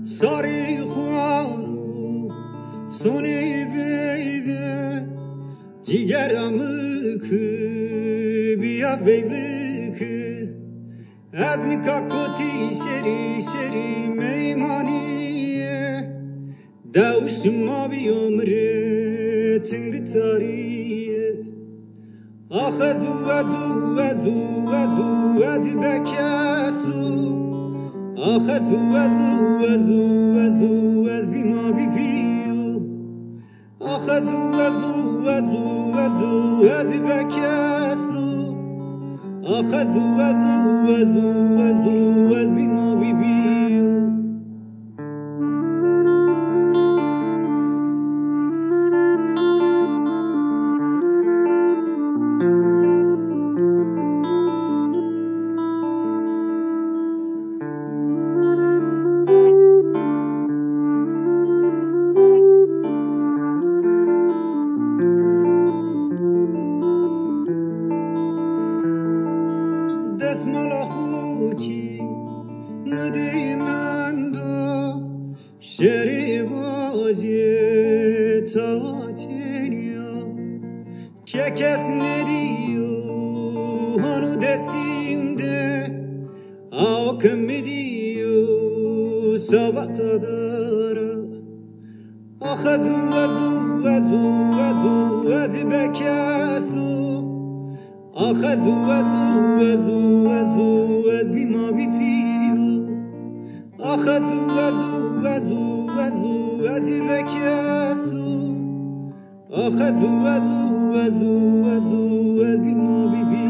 ساری خوانو سونی ویوه جیگرم که بیا ویوه که از نیکاکوتی شری میمانیه دوش ما بیامره تنگ تاریه آخ از بکسو آخ از بیما بیو آخ از بکسو آخ از بیما بیو دستمالا خوکی مدی من دو شری واجی تا چنیا که کس ندیو هنو دستیم ده آو کمیدیو سواتا داره آخ از بکسو آخ از بیما بیو آخ از بکسو آخ از بیما بیو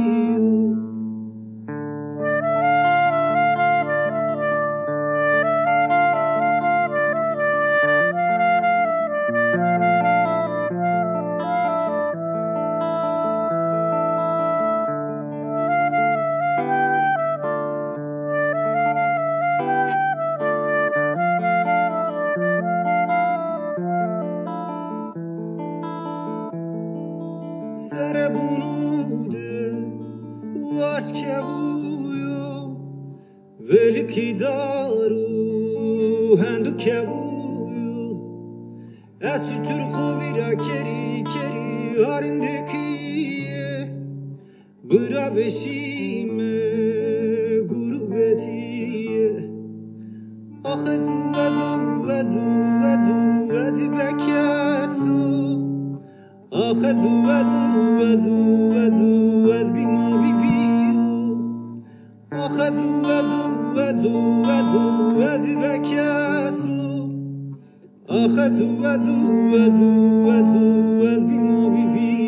سر بونوده واش کبویو ولی کی دارو هندو کبویو از تر خوبی را کری هارنده کیه برا بشیمه گروبتیه آخ از بکسو آخ از بیما بیو آخ از بکسو آخ از بیما بیو